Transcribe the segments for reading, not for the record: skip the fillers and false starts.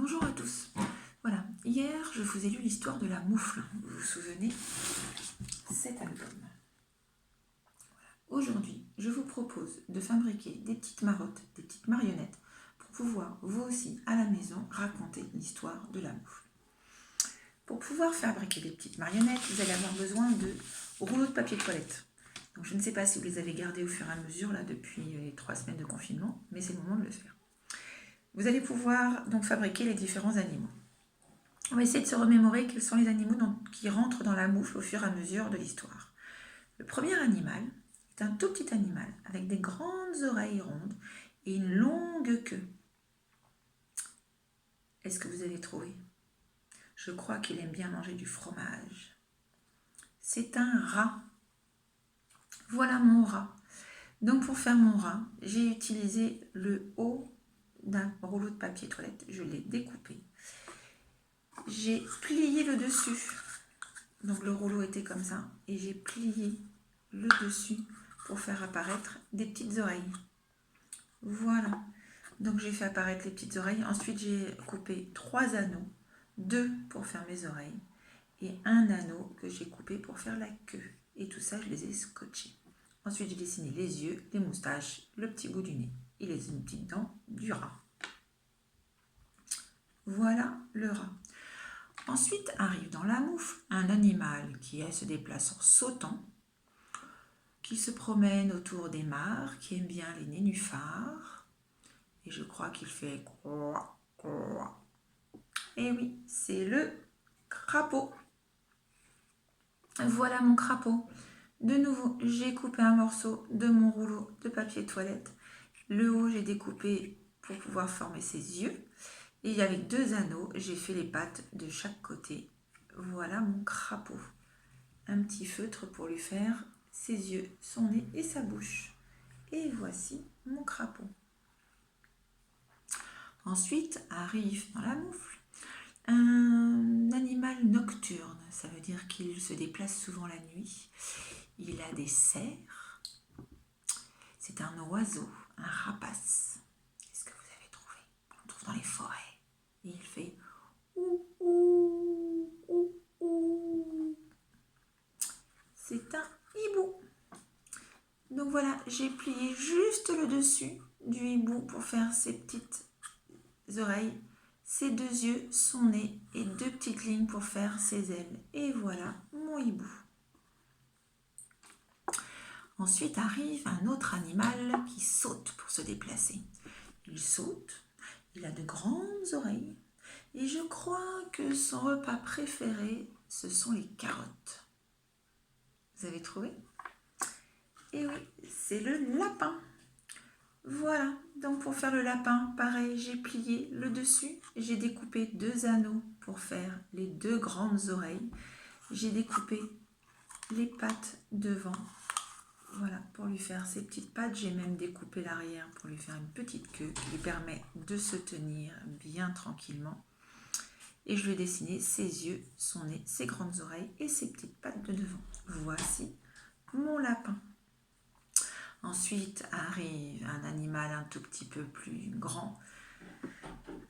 Bonjour à tous. Voilà, hier je vous ai lu l'histoire de la moufle. Vous vous souvenez? Cet album. Aujourd'hui, je vous propose de fabriquer des petites marottes, des petites marionnettes pour pouvoir, vous aussi, à la maison, raconter l'histoire de la moufle. Pour pouvoir fabriquer des petites marionnettes, vous allez avoir besoin de rouleaux de papier toilette. Donc, je ne sais pas si vous les avez gardés au fur et à mesure là depuis les 3 semaines de confinement, mais c'est le moment de le faire. Vous allez pouvoir donc fabriquer les différents animaux. On va essayer de se remémorer quels sont les animaux qui rentrent dans la moufle au fur et à mesure de l'histoire. Le premier animal est un tout petit animal avec des grandes oreilles rondes et une longue queue. Est-ce que vous avez trouvé? Je crois qu'il aime bien manger du fromage. C'est un rat. Voilà mon rat. Donc pour faire mon rat, j'ai utilisé le haut d'un rouleau de papier toilette. Je l'ai découpé. J'ai plié le dessus. Donc le rouleau était comme ça. Et j'ai plié le dessus pour faire apparaître des petites oreilles. Voilà. Donc j'ai fait apparaître les petites oreilles. Ensuite j'ai coupé 3 anneaux. 2 pour faire mes oreilles. Et un anneau que j'ai coupé pour faire la queue. Et tout ça, je les ai scotchés. Ensuite, j'ai dessiné les yeux, les moustaches, le petit bout du nez et les petites dents du rat. Voilà le rat. Ensuite arrive dans la moufle un animal qui se déplace en sautant, qui se promène autour des mares, qui aime bien les nénuphars. Et je crois qu'il fait quoi, quoi. Et oui, c'est le crapaud. Voilà mon crapaud. De nouveau, j'ai coupé un morceau de mon rouleau de papier toilette. Le haut, j'ai découpé pour pouvoir former ses yeux. Et avec 2 anneaux, j'ai fait les pattes de chaque côté. Voilà mon crapaud. Un petit feutre pour lui faire ses yeux, son nez et sa bouche. Et voici mon crapaud. Ensuite arrive dans la moufle un animal nocturne. Ça veut dire qu'il se déplace souvent la nuit. Il a des serres. C'est un oiseau, un rapace. Est-ce que vous avez trouvé? On le trouve dans les forêts. Et il fait ouh, ouh, ouh, ouh. C'est un hibou. Donc voilà, j'ai plié juste le dessus du hibou pour faire ses petites oreilles, ses 2 yeux, son nez et 2 petites lignes pour faire ses ailes. Et voilà mon hibou. Ensuite arrive un autre animal qui saute pour se déplacer. Il saute, il a de grandes oreilles et je crois que son repas préféré, ce sont les carottes. Vous avez trouvé? Et oui, c'est le lapin. Voilà, donc pour faire le lapin, pareil, j'ai plié le dessus, j'ai découpé 2 anneaux pour faire les 2 grandes oreilles. J'ai découpé les pattes devant. Voilà, pour lui faire ses petites pattes, j'ai même découpé l'arrière pour lui faire une petite queue qui lui permet de se tenir bien tranquillement. Et je lui ai dessiné ses yeux, son nez, ses grandes oreilles et ses petites pattes de devant. Voici mon lapin. Ensuite arrive un animal un tout petit peu plus grand,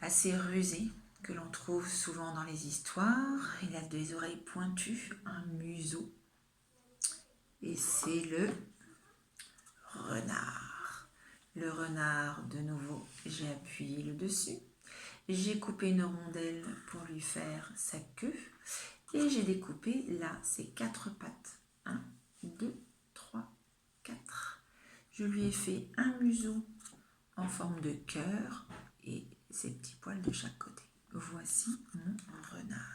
assez rusé, que l'on trouve souvent dans les histoires. Il a des oreilles pointues, un museau. Et c'est le renard. Le renard, de nouveau, j'ai appuyé le dessus. J'ai coupé une rondelle pour lui faire sa queue. Et j'ai découpé là ses 4 pattes. 1, 2, 3, 4. Je lui ai fait un museau en forme de cœur et ses petits poils de chaque côté. Voici mon renard.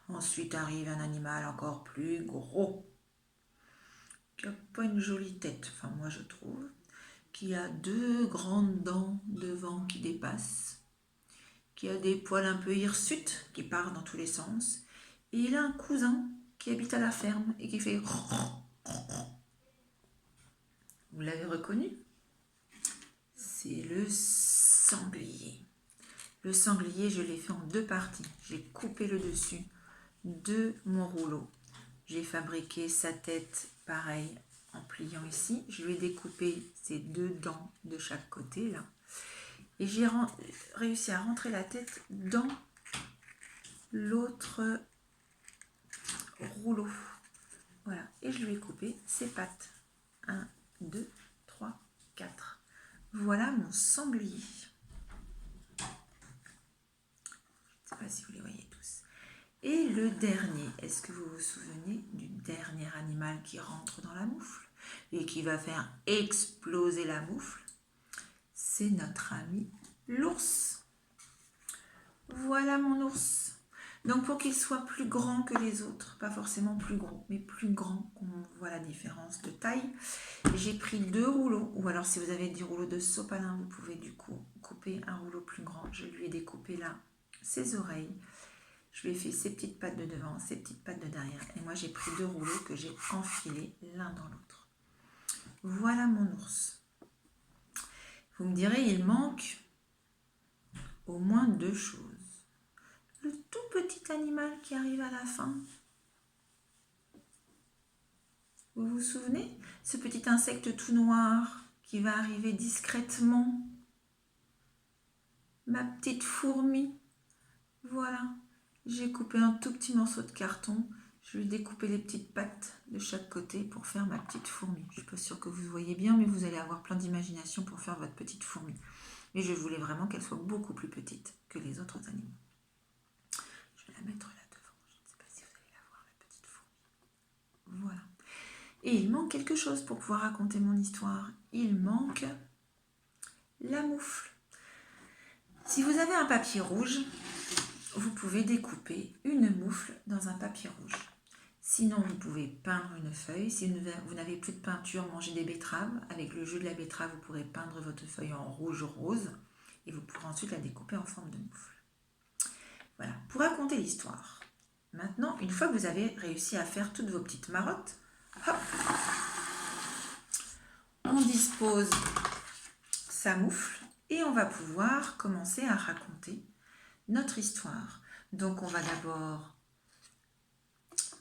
Ensuite arrive un animal encore plus gros, qui n'a pas une jolie tête, enfin moi je trouve, qui a 2 grandes dents devant qui dépassent, qui a des poils un peu hirsutes qui partent dans tous les sens, et il a un cousin qui habite à la ferme et qui fait... Vous l'avez reconnu? C'est le sanglier. Le sanglier, je l'ai fait en 2 parties. J'ai coupé le dessus de mon rouleau. J'ai fabriqué sa tête, pareil, en pliant ici. Je lui ai découpé ses 2 dents de chaque côté, là. Et j'ai réussi à rentrer la tête dans l'autre rouleau. Voilà, et je lui ai coupé ses pattes. 1, 2, 3, 4. Voilà mon sanglier. Je ne sais pas si vous les voyez tous. Et le dernier, est-ce que vous vous souvenez du dernier animal qui rentre dans la moufle et qui va faire exploser la moufle? C'est notre ami l'ours. Voilà mon ours. Donc pour qu'il soit plus grand que les autres, pas forcément plus gros, mais plus grand, qu'on voit la différence de taille, j'ai pris 2 rouleaux, ou alors si vous avez du rouleau de sopalin, vous pouvez du coup couper un rouleau plus grand. Je lui ai découpé là ses oreilles, je lui ai fait ses petites pattes de devant, ses petites pattes de derrière, et moi j'ai pris 2 rouleaux que j'ai enfilés l'un dans l'autre. Voilà mon ours. Vous me direz, il manque au moins 2 choses. Le tout petit animal qui arrive à la fin. Vous vous souvenez? Ce petit insecte tout noir qui va arriver discrètement. Ma petite fourmi. Voilà. J'ai coupé un tout petit morceau de carton. Je vais découper les petites pattes de chaque côté pour faire ma petite fourmi. Je ne suis pas sûre que vous voyez bien, mais vous allez avoir plein d'imagination pour faire votre petite fourmi. Mais je voulais vraiment qu'elle soit beaucoup plus petite que les autres animaux. Je vais la mettre là devant. Je ne sais pas si vous allez la voir, la petite fourmi. Voilà. Et il manque quelque chose pour pouvoir raconter mon histoire. Il manque la moufle. Si vous avez un papier rouge, vous pouvez découper une moufle dans un papier rouge. Sinon, vous pouvez peindre une feuille. Si vous n'avez plus de peinture, mangez des betteraves. Avec le jus de la betterave, vous pourrez peindre votre feuille en rouge-rose et vous pourrez ensuite la découper en forme de moufle. Voilà, pour raconter l'histoire. Maintenant, une fois que vous avez réussi à faire toutes vos petites marottes, hop, on dispose sa moufle et on va pouvoir commencer à raconter notre histoire. Donc, on va d'abord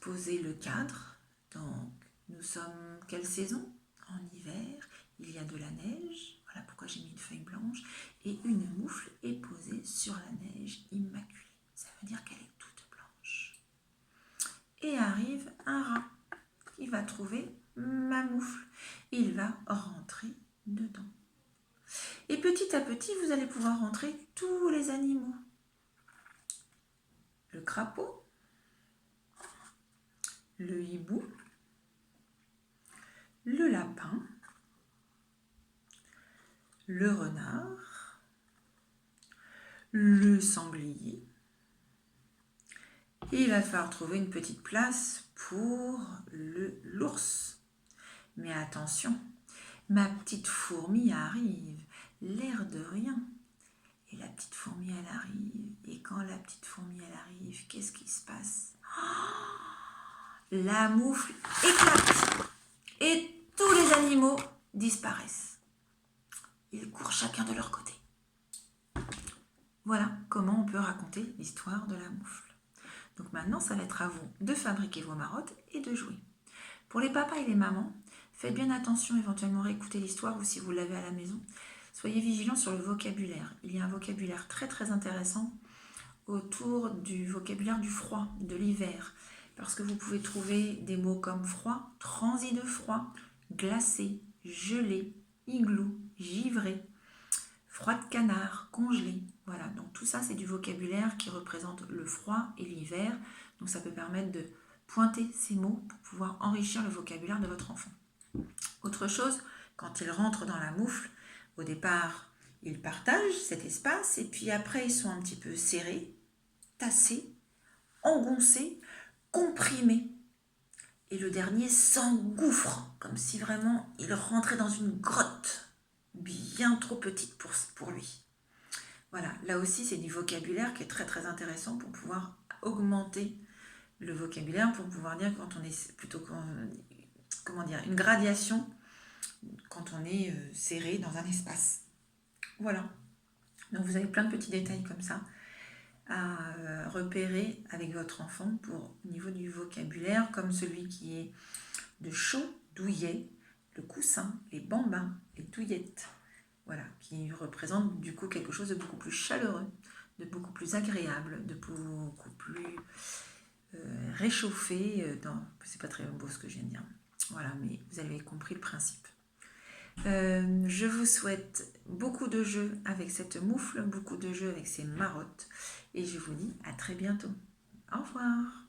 poser le cadre. Donc, nous sommes quelle saison? En hiver, il y a de la neige. Voilà pourquoi j'ai mis une feuille blanche. Et une moufle est posée sur la neige immaculée. Ça veut dire qu'elle est toute blanche. Et arrive un rat qui va trouver ma moufle. Il va rentrer dedans. Et petit à petit, vous allez pouvoir rentrer tous les animaux. Le crapaud, le hibou, le lapin, le renard, le sanglier. Et il va falloir trouver une petite place pour l'ours. Mais attention, ma petite fourmi arrive, l'air de rien. Et la petite fourmi, elle arrive. Et quand la petite fourmi, elle arrive, qu'est-ce qui se passe? La moufle éclate. Et tous les animaux disparaissent. Ils courent chacun de leur côté. Voilà comment on peut raconter l'histoire de la moufle. Donc maintenant, ça va être à vous de fabriquer vos marottes et de jouer. Pour les papas et les mamans, faites bien attention, éventuellement réécouter l'histoire ou si vous l'avez à la maison. Soyez vigilants sur le vocabulaire. Il y a un vocabulaire très très intéressant autour du vocabulaire du froid, de l'hiver. Parce que vous pouvez trouver des mots comme froid, transi de froid, glacé, gelé, igloo, givré, froid de canard, congelé. Voilà, donc tout ça c'est du vocabulaire qui représente le froid et l'hiver. Donc ça peut permettre de pointer ces mots pour pouvoir enrichir le vocabulaire de votre enfant. Autre chose, quand ils rentrent dans la moufle, au départ, ils partagent cet espace et puis après ils sont un petit peu serrés, tassés, engoncés, comprimés. Et le dernier s'engouffre, comme si vraiment il rentrait dans une grotte bien trop petite pour lui. Voilà, là aussi c'est du vocabulaire qui est très très intéressant pour pouvoir augmenter le vocabulaire, pour pouvoir dire quand on est plutôt, comment dire, une gradation quand on est serré dans un espace. Voilà, donc vous avez plein de petits détails comme ça à repérer avec votre enfant pour au niveau du vocabulaire, comme celui qui est de chaud, douillet, le coussin, les bambins, les douillettes, Voilà, qui représente du coup quelque chose de beaucoup plus chaleureux, de beaucoup plus agréable, de beaucoup plus réchauffé. C'est pas très beau ce que je viens de dire. Voilà, mais vous avez compris le principe. Je vous souhaite beaucoup de jeux avec cette moufle, beaucoup de jeux avec ces marottes, et je vous dis à très bientôt. Au revoir.